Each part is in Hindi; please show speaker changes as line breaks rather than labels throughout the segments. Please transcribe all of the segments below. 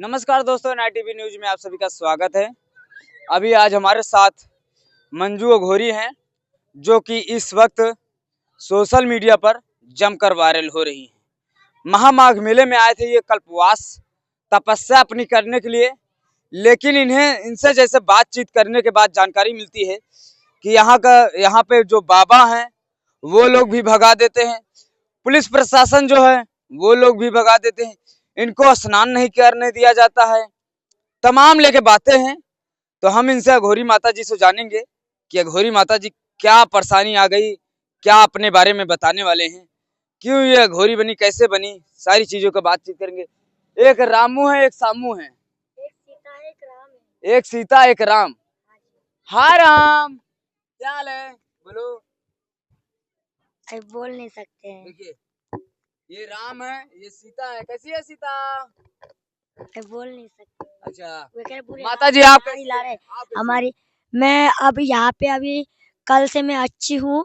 नमस्कार दोस्तों, NITV न्यूज में आप सभी का स्वागत है। अभी आज हमारे साथ मंजू अघोरी हैं, जो कि इस वक्त सोशल मीडिया पर जमकर वायरल हो रही हैं। महामाघ मेले में आए थे ये कल्पवास तपस्या अपनी करने के लिए, लेकिन इनसे जैसे बातचीत करने के बाद जानकारी मिलती है कि यहाँ पे जो बाबा हैं वो लोग भी भगा देते हैं, पुलिस प्रशासन जो है वो लोग भी भगा देते हैं, इनको स्नान नहीं करने दिया जाता है। तमाम लेके बातें हैं। तो हम इनसे अघोरी माता जी से जानेंगे कि अघोरी माता जी क्या परेशानी आ गई, क्या अपने बारे में बताने वाले हैं, क्यों ये अघोरी बनी, कैसे बनी, सारी चीजों का बातचीत करेंगे। एक रामू है, एक सामू है,
एक सीता है, एक राम है।
एक सीता एक राम। हाय राम, क्या हाल है? बोलो।
अरे बोल नहीं सकते हैं।
देखिए, ये राम है, ये सीता है। कैसी है सीता?
अरे बोल नहीं सकते।
अच्छा माता जी, आप कैसी
ला रहे
आप
हमारी। मैं अब यहाँ पे अभी कल से मैं अच्छी हूँ,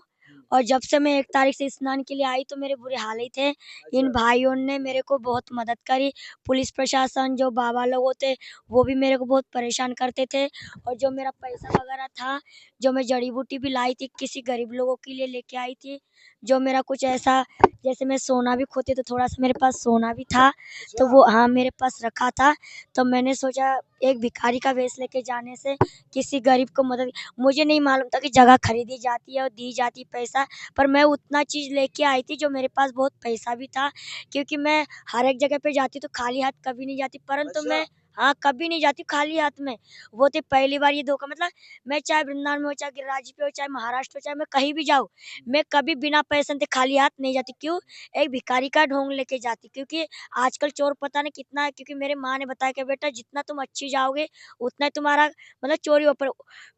और जब से मैं 1 तारीख से स्नान के लिए आई तो मेरे बुरे हाल ही थे। इन भाइयों ने मेरे को बहुत मदद करी। पुलिस प्रशासन, जो बाबा लोग होते वो भी मेरे को बहुत परेशान करते थे, और जो मेरा पैसा वगैरह था, जो मैं जड़ी बूटी भी लाई थी, किसी गरीब लोगों के लिए लेके आई थी। जो मेरा कुछ ऐसा, जैसे मैं सोना भी खोती तो थोड़ा सा मेरे पास सोना भी था, तो वो हाँ मेरे पास रखा था। तो मैंने सोचा एक भिखारी का वेश लेके जाने से किसी गरीब को मदद। मुझे नहीं मालूम था कि जगह खरीदी जाती है और दी जाती पैसा, पर मैं उतना चीज़ लेके आई थी, जो मेरे पास बहुत पैसा भी था, क्योंकि मैं हर एक जगह पे जाती तो खाली हाथ कभी नहीं जाती, परंतु मैं हाँ कभी नहीं जाती खाली हाथ में। वो तो पहली बार ये धोखा, मतलब मैं चाहे वृंदावन में हो, चाहे गिरिराज पे हो, चाहे महाराष्ट्र हो, चाहे मैं कहीं भी जाऊँ, मैं कभी बिना पैसे से खाली हाथ नहीं जाती। क्यों? एक भिखारी का ढोंग लेके जाती, क्योंकि आजकल चोर पता नहीं कितना है, क्योंकि मेरे माँ ने बताया कि बेटा जितना तुम अच्छी जाओगे उतना ही तुम्हारा मतलब चोरी ऊपर।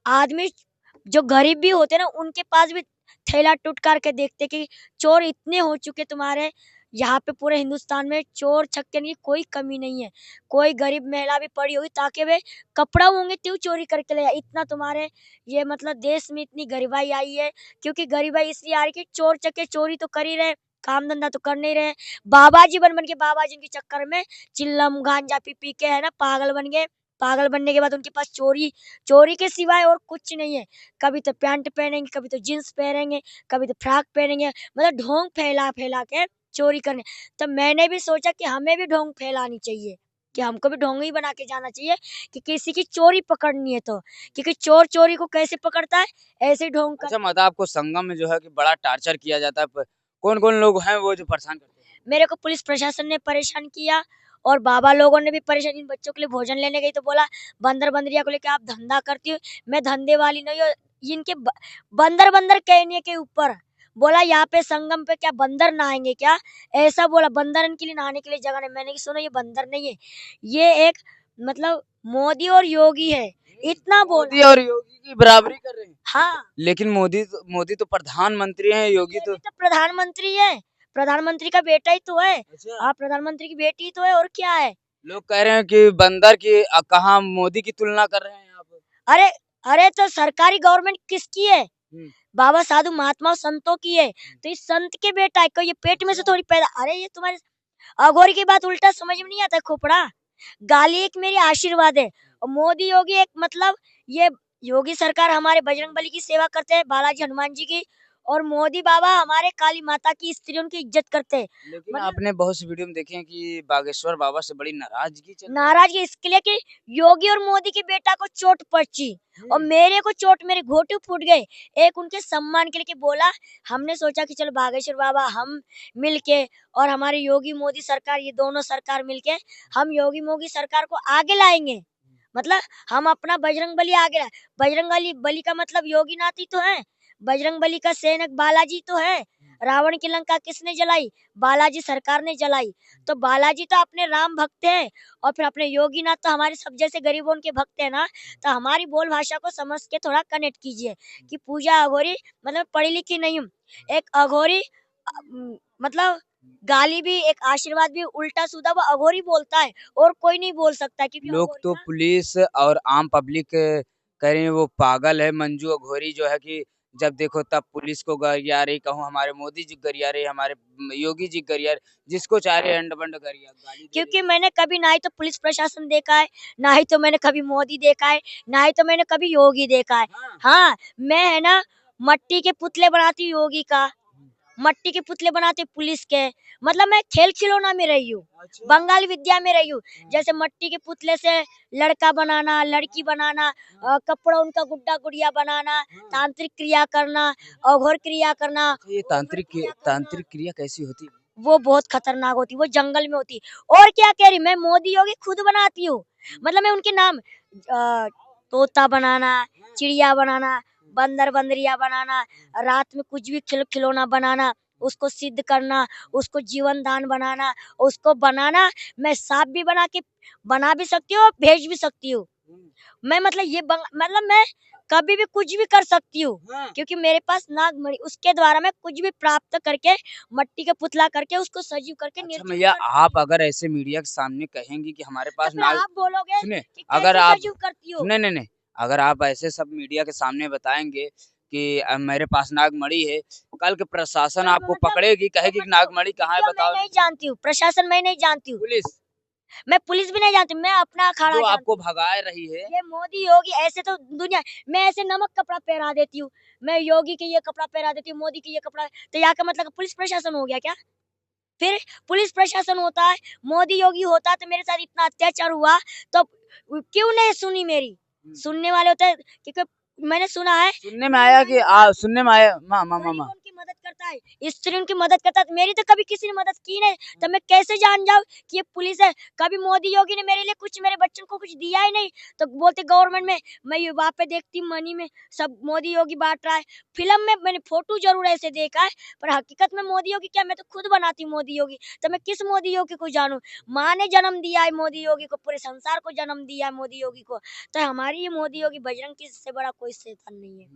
आदमी जो गरीब भी होते ना, उनके पास भी थैला टूट करके देखते कि चोर इतने हो चुके तुम्हारे यहाँ पे पूरे हिंदुस्तान में, चोर छक्के की कोई कमी नहीं है। कोई गरीब महिला भी पड़ी होगी ताकि वे कपड़ा होंगे त्यों चोरी करके ले जाए। इतना तुम्हारे ये मतलब देश में इतनी गरीबाई आई है, क्योंकि गरीबाई इसलिए आ रही कि चोर चक्के चोरी तो कर ही रहे, काम धंधा तो कर नहीं रहे। बाबा जी बन के बाबा जी के चक्कर में चिल्लम गांजा पी पी के है ना पागल बन गए। पागल बनने के बाद उनके पास चोरी चोरी के सिवाय और कुछ नहीं है। कभी तो पैंट पहनेंगे, कभी तो जींस पहनेंगे, कभी तो फ्रॉक पहनेंगे, मतलब ढोंग फैला फैला के चोरी करने। तो मैंने भी सोचा कि हमें भी ढोंग फैलानी चाहिए, कि हमको भी ढोंग ही बना के जाना चाहिए कि किसी की चोरी पकड़नी है तो, क्योंकि चोर चोरी को कैसे पकड़ता है, ऐसे ही ढोंग
अच्छा माता, आपको संगम में जो है कि बड़ा टार्चर किया जाता है, कौन कौन लोग हैं वो जो परेशान करते हैं?
मेरे को पुलिस प्रशासन ने परेशान किया, और बाबा लोगों ने भी परेशान। इन बच्चों के लिए भोजन लेने गई तो बोला बंदर बंदरिया को लेके आप धंधा करती हो। मैं धंधे वाली नहीं हूँ। इनके बंदर बंदर कहने के ऊपर बोला यहाँ पे संगम पे क्या बंदर नहाएंगे क्या, ऐसा बोला। बंदर इनके लिए नहाने के लिए जगह नहीं। मैंने सुना ये बंदर नहीं है, ये एक मतलब मोदी और योगी है, इतना
मोदी
बोला।
और योगी की बराबरी कर रहे हैं।
हाँ,
लेकिन मोदी तो प्रधानमंत्री हैं, योगी
ये
तो
भी तो प्रधानमंत्री है, प्रधानमंत्री का बेटा ही तो है।
अच्छा।
हाँ, प्रधानमंत्री की बेटी ही तो है, और क्या है।
लोग कह रहे हैं कि बंदर की कहाँ मोदी की तुलना कर रहे हैं आप?
अरे अरे तो सरकारी गवर्नमेंट किसकी है?
हम्म,
बाबा साधु महात्मा और संतों की है। तो इस संत के बेटा है, कोई ये पेट में से थोड़ी पैदा। अरे ये तुम्हारे अघोरी की बात उल्टा समझ में नहीं आता खोपड़ा। गाली एक मेरी आशीर्वाद है, और मोदी योगी एक मतलब ये योगी सरकार हमारे बजरंगबली की सेवा करते हैं, बालाजी हनुमान जी की, और मोदी बाबा हमारे काली माता की स्त्रियों की इज्जत करते हैं।
लेकिन
मतलब
आपने बहुत सी वीडियो में देखे हैं कि बागेश्वर बाबा से बड़ी नाराजगी चल रही है।
नाराजगी इसके लिए कि योगी और मोदी के बेटा को चोट पहुंची, और मेरे को चोट, मेरे घोटू फूट गए। एक उनके सम्मान के लिए कि बोला, हमने सोचा कि चलो बागेश्वर बाबा हम मिलके, और हमारे योगी मोदी सरकार, ये दोनों सरकार मिलके हम योगी मोदी सरकार को आगे लाएंगे। मतलब हम अपना बजरंग बली आगे लाए। बजरंग बली बली का मतलब योगी नाथ ही तो है। बजरंग बली का सैनिक बालाजी तो है। रावण की लंका किसने जलाई? बालाजी सरकार ने जलाई। तो बालाजी तो अपने राम भक्त है, और फिर अपने योगीनाथ तो हमारे सब जैसे गरीबों के भक्त है ना। तो हमारी बोल भाषा को समझ के थोड़ा कनेक्ट कीजिए कि पूजा अघोरी मतलब पढ़ी लिखी नहीं हूँ। एक अघोरी मतलब गाली भी, एक आशीर्वाद भी, उल्टा सीधा वो अघोरी बोलता है, और कोई नहीं बोल सकता, क्योंकि
लोग
अघोरी
तो
ना।
पुलिस और आम पब्लिक कह रही है वो पागल है, मंजू अघोरी जो है कि जब देखो तब पुलिस को गरिया रही, कहूँ हमारे मोदी जी गरिया रहे, हमारे योगी जी गरिया रहे, जिसको चाह रहे अंड बंड गरिया गाली दे
क्योंकि
रहे।
मैंने कभी ना ही तो पुलिस प्रशासन देखा है, ना ही तो मैंने कभी मोदी देखा है, ना ही तो मैंने कभी योगी देखा है।
हाँ।
हाँ, मैं है ना मट्टी के पुतले बनाती हूँ योगी का, मट्टी के पुतले बनाते पुलिस के, मतलब मैं खेल खिलौना में रही हूँ,
अच्छा।
बंगाल विद्या में रही हूँ। जैसे मट्टी के पुतले से लड़का बनाना, लड़की बनाना, कपड़ा उनका गुड्डा गुड़िया बनाना, तांत्रिक क्रिया करना, अघोर क्रिया करना,
अच्छा, ये तांत्रिक क्रिया कैसी होती है?
वो बहुत खतरनाक होती, वो जंगल में होती। और क्या कह रही, मैं मोदी योगी खुद बनाती हूँ, मतलब मैं उनके नाम तोता बनाना, चिड़िया बनाना, बंदर बंदरिया बनाना, रात में कुछ भी खिलौना बनाना, उसको सिद्ध करना, उसको जीवन दान बनाना, उसको बनाना। मैं सांप भी बना भी सकती हूँ और भेज भी सकती हूँ। मैं मतलब मतलब मैं कभी भी कुछ भी कर सकती हूँ,
हाँ।
क्योंकि मेरे पास नागमणि, उसके द्वारा मैं कुछ भी प्राप्त करके मट्टी का पुतला करके उसको सजीव करके
अच्छा
निर्जीव
भैया,
कर सकती
आप
हूँ।
अगर ऐसे मीडिया के सामने कहेंगी कि हमारे
तो
पास
फिर
नाग
आप बोलोगे
सुने,
कि
अगर
कैसे
आप
सजीव करती हो।
सुने नहीं, अगर आप ऐसे सब मीडिया के सामने बताएंगे कि मेरे पास नागमणि है, कल के प्रशासन
जब
आपको
मतलब
पकड़ेगी, कहेगी
देखो
कि
देखो,
नागमणि कहाँ है
वीडियो मैं
बताओ।
नहीं जानती हूँ, प्रशासन मैं नहीं जानती हूँ,
पुलिस
मैं पुलिस भी नहीं जानती, मैं अपना अखाड़ा
जो आपको
जानती हूँ।
भगा रही है।
ये मोदी योगी ऐसे तो दुनिया, मैं ऐसे नमक कपड़ा पहरा देती हूँ, मैं योगी के ये कपड़ा पहरा देती हूँ, मोदी के ये कपड़ा, तो यहाँ का मतलब पुलिस प्रशासन हो गया क्या? फिर पुलिस प्रशासन होता है, मोदी योगी होता तो मेरे साथ इतना अत्याचार हुआ, तो क्यों नहीं सुनी मेरी? सुनने वाले होते हैं, क्योंकि मैंने सुना है
सुनने में आया कि सुनने में आया मामा
गरीब
मामा
उनकी मदद करता है, स्त्री उनकी मदद करता है। मेरी तो कभी किसी ने मदद की नहीं, तो मैं कैसे जान जाऊं कि ये पुलिस है? कभी मोदी योगी ने मेरे लिए कुछ, मेरे बच्चों को कुछ दिया ही नहीं, तो बोलते गवर्नमेंट में। मैं ये वहाँ पे देखती मनी में सब मोदी योगी बांट रहा है। फिल्म में मैंने फोटो जरूर ऐसे देखा है, पर हकीकत में मोदी योगी क्या, मैं तो खुद बनाती हूँ मोदी योगी, तो मैं किस मोदी योगी को जानूं? माँ ने जन्म दिया है मोदी योगी को, पूरे संसार को जन्म दिया है मोदी योगी को, तो हमारी ये मोदी योगी बजरंग की से बड़ा कोई शैतान नहीं है।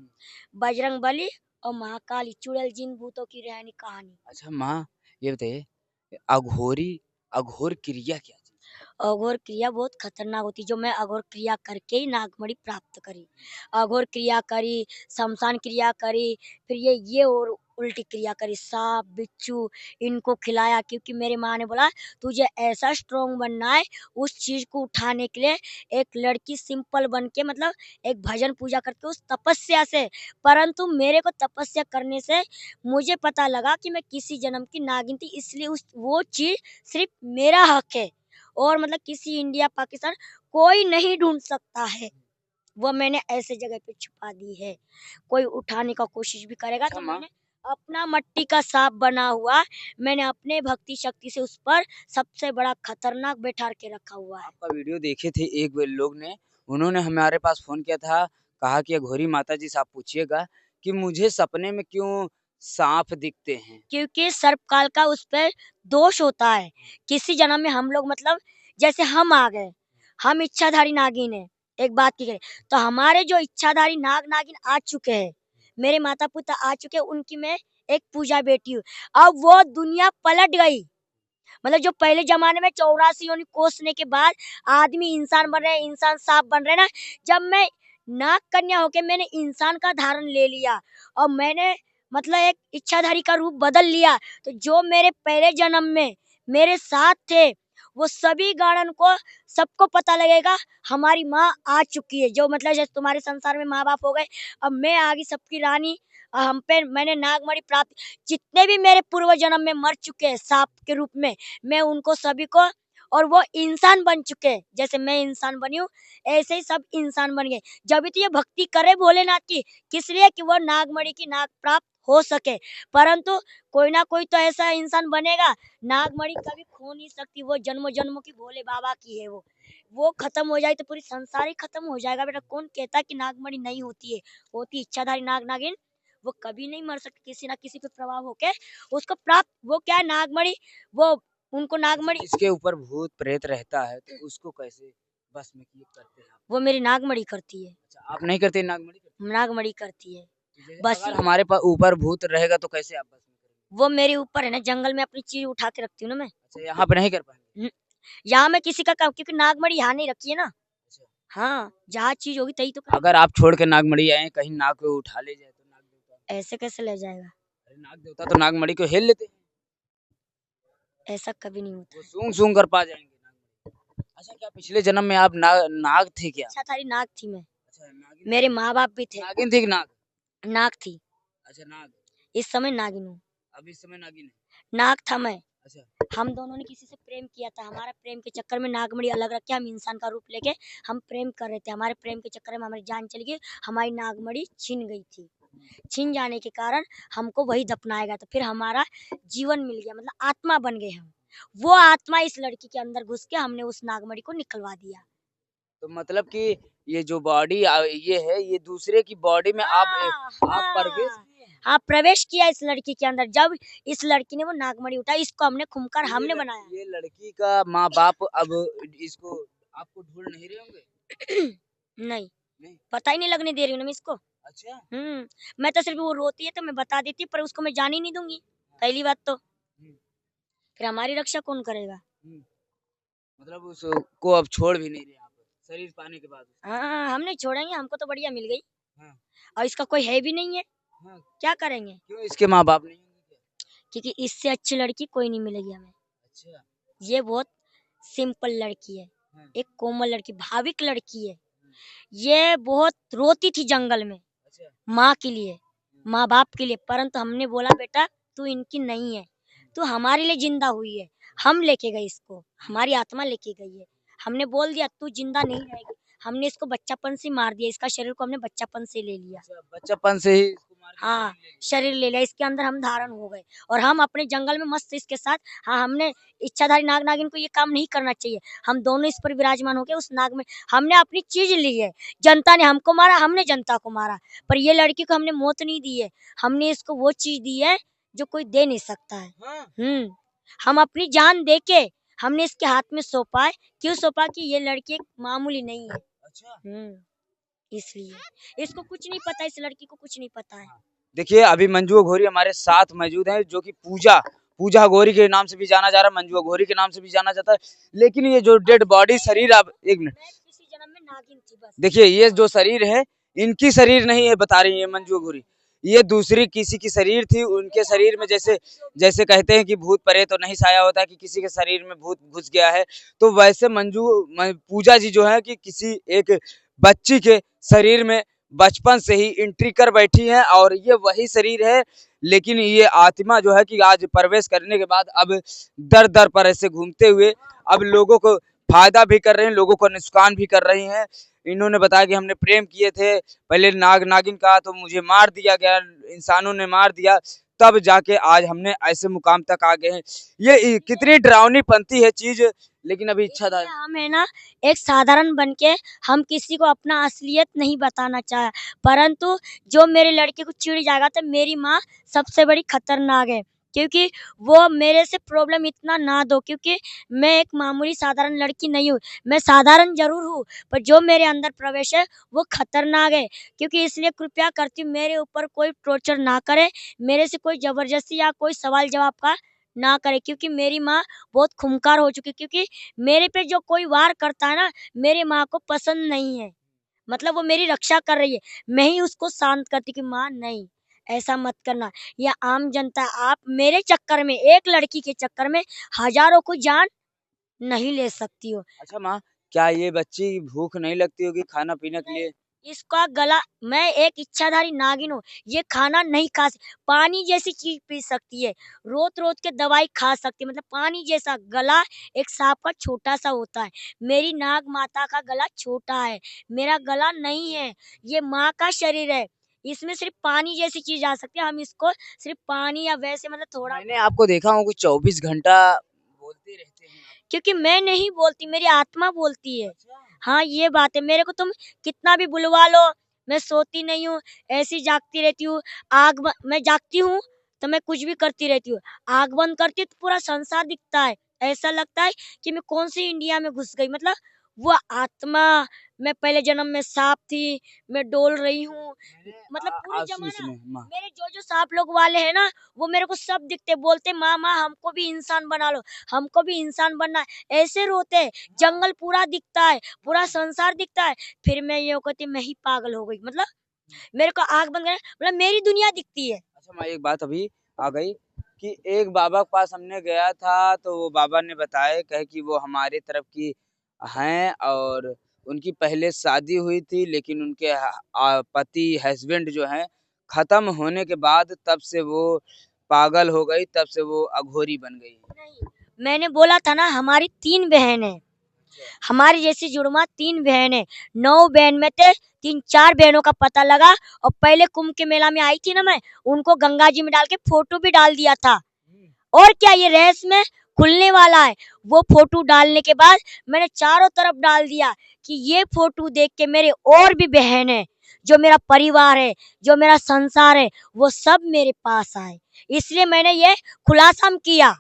बजरंग बली और महाकाली, चुड़ैल जिन भूतों की रहनी कहानी।
अच्छा माँ, ये बताइए, अघोरी अघोर क्रिया क्या चीज?
अघोर क्रिया बहुत खतरनाक होती, जो मैं अघोर क्रिया करके ही नागमणि प्राप्त करी। अघोर क्रिया करी, शमशान क्रिया करी, फिर ये और उल्टी क्रिया करी, सांप बिच्छू इनको खिलाया, क्योंकि मेरी माँ ने बोला तुझे ऐसा स्ट्रोंग बनना है, उस चीज को उठाने के लिए एक लड़की सिंपल बन के, मतलब एक भजन पूजा करके उस तपस्या से, परंतु मेरे को तपस्या करने से मुझे पता लगा कि मैं किसी जन्म की नागिन थी, इसलिए उस वो चीज सिर्फ मेरा हक है, और मतलब किसी इंडिया पाकिस्तान कोई नहीं ढूंढ सकता है। वो मैंने ऐसे जगह पे छुपा दी है, कोई उठाने का कोशिश भी करेगा
अच्छा
तो
माँ,
मैंने अपना मट्टी का सांप बना हुआ, मैंने अपने भक्ति शक्ति से उस पर सबसे बड़ा खतरनाक बैठार के रखा हुआ है।
आपका वीडियो देखे थे एक लोग ने, उन्होंने हमारे पास फोन किया था, कहा कि घोरी माता जी से आप पूछिएगा कि मुझे सपने में क्यों सांप दिखते हैं।
क्योंकि सर्पकाल का उस पर दोष होता है। किसी जन्म में हम लोग, मतलब जैसे हम आ गए, हम इच्छाधारी नागिन है, एक बात की करें तो हमारे जो इच्छाधारी नाग नागिन आ चुके हैं, मेरे माता पिता आ चुके हैं, उनकी मैं एक पूजा बेटी हूँ। अब वो दुनिया पलट गई, मतलब जो पहले जमाने में 84 योनि कोसने के बाद आदमी इंसान बन रहे, इंसान सांप बन रहे ना, जब मैं नाग कन्या होके मैंने इंसान का धारण ले लिया और मैंने मतलब एक इच्छाधारी का रूप बदल लिया, तो जो मेरे पहले जन्म में मेरे साथ थे वो सभी गार्डन को, सबको पता लगेगा हमारी माँ आ चुकी है, जो मतलब जैसे तुम्हारे संसार में माँ बाप हो गए, अब मैं आ गई सबकी रानी, और हम पे मैंने नागमणि प्राप्त, जितने भी मेरे पूर्व जन्म में मर चुके हैं सांप के रूप में, मैं उनको सभी को, और वो इंसान बन चुके हैं, जैसे मैं इंसान बनी हूँ ऐसे ही सब इंसान बन गए। जब तो ये भक्ति करे भोलेनाथ की, किस लिए कि वो नागमणि की नाग प्राप्त हो सके, परंतु कोई ना कोई तो ऐसा इंसान बनेगा, नागमणि कभी खो नहीं सकती, वो जन्म जन्मों की भोले बाबा की है। वो खत्म हो जाए तो पूरी संसार ही खत्म हो जाएगा बेटा। कौन कहता कि नागमणि नहीं होती है? होती इच्छाधारी नाग नागिन, वो कभी नहीं मर सकती, किसी ना किसी पे प्रभाव होके उसको प्राप्त, वो क्या है नागमणि, वो उनको नागमणि,
जिसके ऊपर भूत प्रेत रहता है तो उसको कैसे बस में किए करते हैं आप?
वो मेरी नागमणि करती है,
अच्छा, आप नहीं करते, नागमणि करते
नागमणि करती है
हैं? जैसे
बस।
अगर हमारे पास ऊपर भूत रहेगा तो कैसे आप बस में करेंगे?
वो मेरे ऊपर है ना, जंगल में अपनी चीज उठा के रखती हूँ ना मैं।
अच्छा, यहाँ पे नहीं कर पाएंगे?
यहाँ मैं किसी का काम, क्योंकि नागमणि यहाँ नहीं रखी है ना।
अच्छा,
हाँ, जहाँ चीज होगी तही तो करेंगे।
अगर आप छोड़ के नागमणि आए, कहीं नाग को उठा ले जाए तो नाग देवता?
ऐसे कैसे ले जाएगा?
अरे नाग देवता तो नागमणि को हेल लेते हैं,
ऐसा कभी नहीं होता
वो
है।
सूंघ सूंघ कर पा जाएंगे नागमणि। अच्छा, क्या पिछले जन्म में आप नाग थे क्या?
अच्छा थारी नाग थी मैं।
अच्छा, नागिन
मेरे
थी।
माँ बाप भी थे।
नागिन थी कि नाग?
नाग थी।
अच्छा, नाग।
इस समय नागिन हूँ।
अब इस समय नागिन है।
नाग था मैं।
अच्छा।
हम दोनों ने किसी से प्रेम किया था। हमारा प्रेम के चक्कर में नागमणि अलग रख के हम इंसान का रूप लेके हम प्रेम कर रहे थे। हमारे प्रेम के चक्कर में हमारी जान चली गई। हमारी नागमणि छिन गई थी। छिन जाने के कारण हमको वही दफनाया गया था। फिर हमारा जीवन मिल गया, मतलब आत्मा बन गए हम। वो आत्मा इस लड़की के अंदर घुस के हमने उस नागमणि को निकलवा दिया।
तो मतलब कि ये जो बॉडी ये है, ये दूसरे की बॉडी में आप प्रवेश किए हैं?
हाँ, प्रवेश किया इस लड़की के अंदर। जब इस लड़की ने वो नागमणि उठाई, इसको हमने खुमकर
तो
हमने बनाया।
ये लड़की का माँ बाप अब इसको आपको ढूंढ नहीं रहे होंगे?
नहीं,
नहीं।
पता ही नहीं लगने दे रही हूँ ना मैं इसको।
अच्छा।
मैं तो सिर्फ वो रोती है तो मैं बता देती हूँ, पर उसको मैं जाने ही नहीं दूंगी। पहली बात तो
हम्म,
फिर हमारी रक्षा कौन करेगा?
हम्म। मतलब उसको अब छोड़ भी नहीं रहे आप शरीर पाने के बाद?
हाँ, हम नहीं छोड़ेंगे, हमको तो बढ़िया मिल गई।
हाँ।
और इसका कोई है भी नहीं है,
हाँ।
क्या करेंगे?
क्यों इसके माँ बाप नहीं होंगे क्या?
क्योंकि इससे अच्छी लड़की कोई नहीं मिलेगी हमें।
अच्छा।
ये बहुत सिंपल लड़की है,
हाँ।
एक कोमल लड़की, भाविक लड़की है। ये बहुत रोती थी जंगल में
अच्छा।
माँ के लिए, माँ बाप के लिए, परंतु हमने बोला बेटा तू इनकी नहीं है, तू हमारे लिए जिंदा हुई है। हम लेके गए इसको, हमारी आत्मा लेके गई है। हमने बोल दिया तू जिंदा नहीं रहेगी। हमने इसको बच्चापन से मार दिया, इसका शरीर को हमने बच्चापन से ले लिया।
अच्छा, बच्चापन से ही इसको मार के
हाँ,
शरीर ले लिया।
शरीर ले लिया, इसके अंदर हम धारण हो गए। और हम अपने जंगल में मस्त इसके साथ, हाँ, हमने इच्छाधारी नाग नागिन को ये काम नहीं करना चाहिए। हम दोनों इस पर विराजमान हो गए उस नाग में। हमने अपनी चीज ली है। जनता ने हमको मारा, हमने जनता को मारा, पर ये लड़की को हमने मौत नहीं दी है। हमने इसको वो चीज दी है जो कोई दे नहीं सकता है।
हाँ।
हम अपनी जान दे के हमने इसके हाथ में सौंपा है। क्यों सौंपा? कि ये लड़की एक मामूली नहीं है।
अच्छा।
इसलिए इसको कुछ नहीं पता, इस लड़की को कुछ नहीं पता है।
देखिए, अभी मंजू अघोरी हमारे साथ मौजूद है, जो कि पूजा पूजा अघोरी के नाम से भी जाना जा रहा है, मंजू अघोरी के नाम से भी जाना जाता है। लेकिन ये जो डेड बॉडी शरीर, आप एक मिनट
मैं किसी जन्म में नागिन थी बस।
देखिए, ये जो शरीर है इनकी शरीर नहीं है, बता रही है मंजू अघोरी। ये दूसरी किसी की शरीर थी। उनके शरीर में जैसे जैसे कहते हैं कि भूत प्रेत तो नहीं साया होता, कि किसी के शरीर में भूत घुस गया है, तो वैसे पूजा जी जो है कि किसी एक बच्ची के शरीर में बचपन से ही एंट्री कर बैठी है, और ये वही शरीर है। लेकिन ये आत्मा जो है कि आज प्रवेश करने के बाद अब दर दर पर ऐसे घूमते हुए अब लोगों को फायदा भी कर रहे हैं, लोगों को नुकसान भी कर रही हैं। इन्होंने बताया कि हमने प्रेम किए थे, पहले नाग नागिन कहा तो मुझे मार दिया गया, इंसानों ने मार दिया, तब जाके आज हमने ऐसे मुकाम तक आ गए हैं। ये कितनी डरावनी पंथी है चीज, लेकिन अभी इच्छा था।
हम है ना, एक साधारण बन के हम किसी को अपना असलियत नहीं बताना चाहे, परंतु जो मेरे लड़के को चिढ़ जाएगा तो मेरी माँ सबसे बड़ी खतरनाक है। क्योंकि वो मेरे से प्रॉब्लम इतना ना दो, क्योंकि मैं एक मामूली साधारण लड़की नहीं हूँ। मैं साधारण जरूर हूँ, पर जो मेरे अंदर प्रवेश है वो खतरनाक है। क्योंकि इसलिए कृपया करती हूँ मेरे ऊपर कोई टॉर्चर ना करे, मेरे से कोई जबरदस्ती या कोई सवाल जवाब का ना करे, क्योंकि मेरी माँ बहुत खूंखार हो चुकी है। क्योंकि मेरे पे जो कोई वार करता है ना, मेरी माँ को पसंद नहीं है। मतलब वो मेरी रक्षा कर रही है, मैं ही उसको शांत करती कि माँ नहीं, ऐसा मत करना। ये आम जनता, आप मेरे चक्कर में, एक लड़की के चक्कर में हजारों को जान नहीं ले सकती हो।
अच्छा माँ, क्या ये बच्ची भूख नहीं लगती होगी खाना पीने के लिए?
इसका गला, मैं एक इच्छाधारी नागिन हूँ, ये खाना नहीं खा पानी जैसी चीज पी सकती है, रोज रोज के दवाई खा सकती है, मतलब पानी जैसा गला एक सांप का छोटा सा होता है। मेरी नाग माता का गला छोटा है, मेरा गला नहीं है। ये माँ का शरीर है, इसमें सिर्फ पानी जैसी चीज आ सकती है। हम इसको सिर्फ पानी या वैसे मतलब थोड़ा,
मैंने आपको देखा हूँ कि 24 घंटा बोलते रहते हैं आप।
क्योंकि मैं नहीं बोलती, मेरी आत्मा बोलती है।
अच्छा।
हाँ, ये बात है। मेरे को तुम कितना भी बुलवा लो, मैं सोती नहीं हूँ, ऐसी जागती रहती हूँ। मैं जागती हूँ तो मैं कुछ भी करती रहती हूँ। आग बंद करती हूँ तो पूरा संसार दिखता है। ऐसा लगता है कि मैं कौन सी इंडिया में घुस गई। मतलब वो आत्मा, मैं पहले जन्म में सांप थी, मैं डोल रही हूँ। मतलब पूरी जमाना
माँ,
मेरे जो जो सांप लोग वाले हैं ना, वो मेरे को सब दिखते, बोलते माँ माँ हमको भी इंसान बना लो, हमको भी इंसान बनना है। ऐसे रोते हैं। जंगल पूरा दिखता है, पूरा संसार दिखता है, फिर मैं ये कहती मैं ही पागल हो गई। मतलब मेरे को आंख बंद करना मतलब मेरी दुनिया दिखती है।
अच्छा, मैं एक बात अभी आ गई कि एक बाबा के पास हमने गया था, तो वो बाबा ने बताया कहे कि वो हमारे तरफ की हैं और उनकी पहले शादी हुई थी, लेकिन उनके पति हस्बैंड जो हैं खत्म होने के बाद तब से वो पागल हो गई, तब से वो अघोरी बन गई।
नहीं, मैंने बोला था ना हमारी 3 बहन है, हमारी जैसी जुड़वा 3 बहन है, 9 बहन में थे 3-4 बहनों का पता लगा और पहले कुंभ के मेला में आई थी ना मैं, उनको गंगा जी में डाल के फोटो भी डाल दिया था। और क्या ये रेस में खुलने वाला है। वो फोटो डालने के बाद मैंने चारों तरफ डाल दिया कि ये फोटो देख के मेरे और भी बहन है, जो मेरा परिवार है, जो मेरा संसार है, वो सब मेरे पास आए। इसलिए मैंने ये खुलासा किया।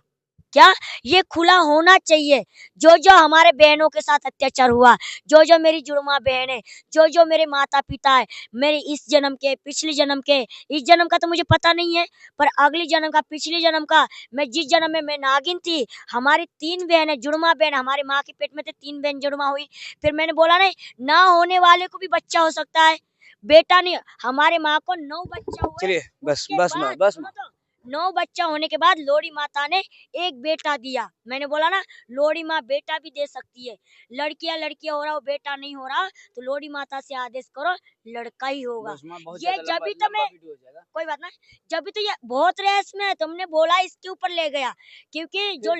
क्या ये खुला होना चाहिए। जो जो हमारे बहनों के साथ अत्याचार हुआ, जो जो मेरी जुड़वा बहन है, जो जो मेरे माता पिता है, मेरे इस जन्म के, पिछले जन्म के, इस जन्म का तो मुझे पता नहीं है, पर अगली जन्म का, पिछले जन्म का, मैं जिस जन्म में मैं नागिन थी, हमारी 3 बहन है, जुड़वा बहन, हमारे माँ के पेट में थे 3 बहन जुड़वा हुई। फिर मैंने बोला नहीं, ना होने वाले को भी बच्चा हो सकता है, बेटा नहीं। हमारे माँ को 9 बच्चा हुए।
चलिए बस
उसके
बस
बाद
बस
सुनो तो, 9 बच्चा होने के बाद लोहड़ी माता ने एक बेटा दिया। मैंने बोला ना, लोहड़ी माँ बेटा भी दे सकती है। लड़कियां लड़कियां हो रहा हो, बेटा नहीं हो रहा, तो लोहड़ी माता से आदेश करो, लड़का ही होगा।
बस माँ, बहुत
ये
ज्यादा
जब भी तो मैं,
वीडियो हो जाएगा।
कोई बात ना, जब भी तो ये बहुत रेस में है, तुमने बोला इसके ऊपर ले गया, क्योंकि जो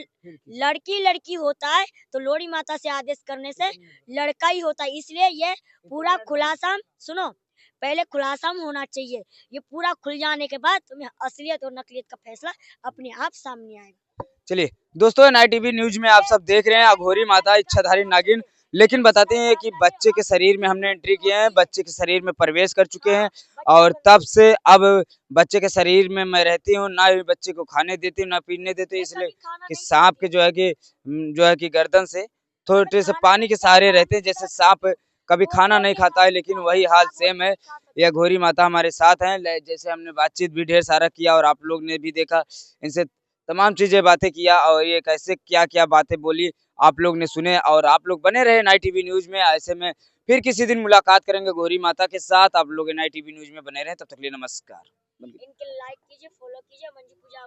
लड़की लड़की होता है तो लोहड़ी माता से आदेश करने से लड़का ही होता है। इसलिए ये पूरा खुलासा, सुनो, पहले खुलासा होना चाहिए। ये पूरा खुल जाने के बाद तुम्हें असलियत और नकलियत का फैसला अपने आप सामने आएगा।
चलिए दोस्तों, नाइट टीवी न्यूज में आप सब देख रहे हैं अघोरी माता इच्छाधारी नागिन, लेकिन बताते हैं कि बच्चे के शरीर में हमने एंट्री किए हैं, बच्चे के शरीर में प्रवेश कर चुके हैं और तब से अब बच्चे के शरीर में मैं रहती हूँ, ना ही बच्चे को खाने देती हूँ ना पीने देती हूँ, इसलिए कि सांप के जो है कि गर्दन से थोड़े से पानी के सहारे रहते हैं। जैसे सांप कभी खाना नहीं खाता है, लेकिन वही हाल सेम है, यह घोरी माता हमारे साथ हैं। जैसे हमने बातचीत भी ढेर सारा किया और आप लोग ने भी देखा, इनसे तमाम चीजें बातें किया और ये कैसे क्या क्या बातें बोली आप लोग ने सुने। और आप लोग बने रहे नाइट टीवी न्यूज में, ऐसे में फिर किसी दिन मुलाकात करेंगे घोरी माता के साथ। आप लोग नाइट टीवी न्यूज में बने रहे, तब तक के लिए नमस्कार।
इनके लाइक कीजिए, फॉलो कीजिए, मंजू पूजा